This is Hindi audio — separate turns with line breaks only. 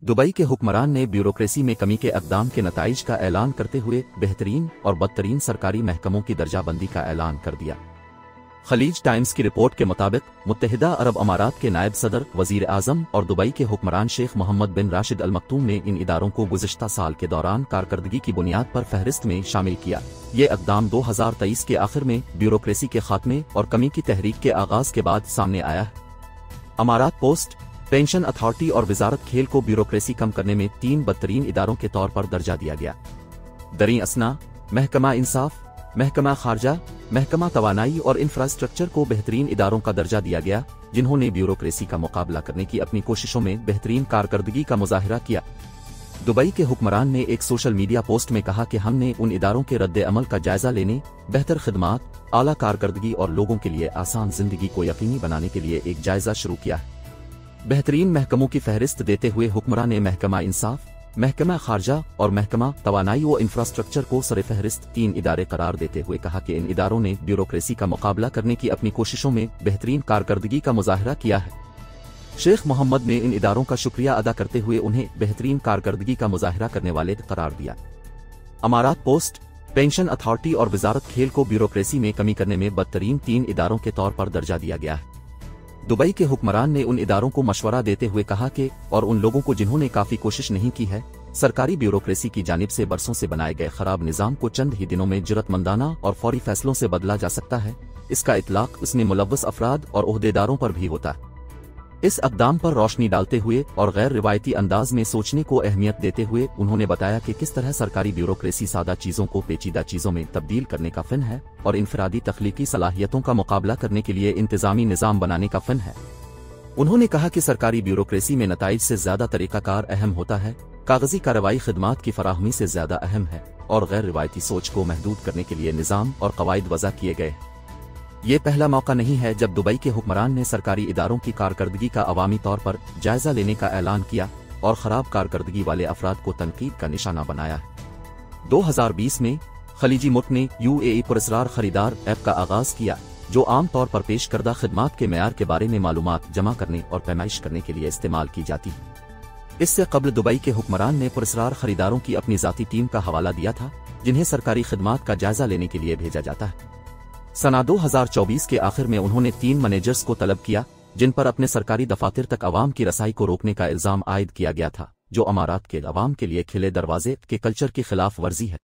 दुबई के हुक्मरान ने ब्यूरोक्रेसी में कमी के इक़दाम के नताइज का ऐलान करते हुए बेहतरीन और बदतरीन सरकारी महकमों की दर्जाबंदी का ऐलान कर दिया। खलीज टाइम्स की रिपोर्ट के मुताबिक मुत्तहिदा अरब अमारात के नायब सदर, वजीर आजम और दुबई के हुक्मरान शेख मोहम्मद बिन राशिद अल मक्तूम ने इन इदारों को गुज़िश्ता साल के दौरान कारकर्दगी की बुनियाद पर फहरिस्त में शामिल किया। ये इक़दाम 2023 के आखिर में ब्यूरोक्रेसी के खात्मे और कमी की तहरीक के आगाज के बाद सामने आया है। अमारात पोस्ट, पेंशन अथॉरिटी और वजारत खेल को ब्यूरोक्रेसी कम करने में 3 बदतरीन इदारों के तौर पर दर्जा दिया गया। दरी असना, महकमा इंसाफ, महकमा खारजा, महकमा तवानाई और इंफ्रास्ट्रक्चर को बेहतरीन इदारों का दर्जा दिया गया, जिन्होंने ब्यूरोक्रेसी का मुकाबला करने की अपनी कोशिशों में बेहतरीन कारकर्दगी का मुजाहिरा किया। दुबई के हुक्मरान ने एक सोशल मीडिया पोस्ट में कहा कि हमने उन इदारों के रद्द अमल का जायजा लेने, बेहतर खिदमात, आला कारकर्दगी और लोगों के लिए आसान जिंदगी को यकीनी बनाने के लिए एक जायजा शुरू किया है। बेहतरीन महकमों की फहरिस्त देते हुए हुक्मरान ने महकमा इंसाफ, महकमा खारजा और महकमा तवानाई व इंफ्रास्ट्रक्चर को सरफहरिस्त 3 इदारे करार देते हुए कहा कि इन इदारों ने ब्यूरोक्रेसी का मुकाबला करने की अपनी कोशिशों में बेहतरीन कारकर्दगी का मुजाहिरा किया है। शेख मोहम्मद ने इन इदारों का शुक्रिया अदा करते हुए उन्हें बेहतरीन कारकर्दगी का मुजाहिरा करने वाले करार दिया। अमारात पोस्ट, पेंशन अथॉरिटी और वजारत खेल को ब्यूरोक्रेसी में कमी करने में बदतरीन 3 इदारों के तौर पर दर्जा दिया गया है। दुबई के हुक्मरान ने उन इदारों को मशवरा देते हुए कहा कि और उन लोगों को जिन्होंने काफी कोशिश नहीं की है, सरकारी ब्यूरोक्रेसी की जानिब से बरसों से बनाए गए खराब निजाम को चंद ही दिनों में जुर्रतमंदाना और फौरी फैसलों से बदला जा सकता है। इसका इतलाक उसमें मुलव्वस अफराद और ओहदेदारों पर भी होता है। इस इक़दाम पर रोशनी डालते हुए और गैर रिवायती अंदाज में सोचने को अहमियत देते हुए उन्होंने बताया कि किस तरह सरकारी ब्यूरोक्रेसी सादा चीजों को पेचीदा चीजों में तब्दील करने का फन है और इनफरादी तख्लीकी सलाहियतों का मुकाबला करने के लिए इंतजामी निज़ाम बनाने का फन है। उन्होंने कहा कि सरकारी ब्यूरोक्रेसी में नताइज से ज्यादा तरीकाकार अहम होता है, कागजी कार्रवाई खिदमात की फराहमी से ज्यादा अहम है और गैर रिवायती सोच को महदूद करने के लिए निज़ाम और कवायद वज़ा किए गए। ये पहला मौका नहीं है जब दुबई के हुक्मरान ने सरकारी इदारों की कारकर्दगी का अवामी तौर पर जायजा लेने का ऐलान किया और खराब कारकर्दगी वाले अफराद को तनकीद का निशाना बनाया है। 2020 में खलीजी मुल्क ने UAE पुरस्कार खरीदार ऐप का आगाज किया, जो आम तौर पर पेश करदा खिदमात के मेयार के बारे में मालूमात जमा करने और पैमाइश करने के लिए इस्तेमाल की जाती है। इससे कबल दुबई के हुक्मरान ने पुरस्कार खरीदारों की अपनी जाती टीम का हवाला दिया था, जिन्हें सरकारी खिदमात का जायजा लेने के लिए भेजा जाता है। सना 2024 के आखिर में उन्होंने 3 मैनेजर्स को तलब किया, जिन पर अपने सरकारी दफातर तक अवाम की रसाई को रोकने का इल्जाम आयद किया गया था, जो अमारात के अवाम के लिए खिले दरवाजे के कल्चर की खिलाफ वर्जी है।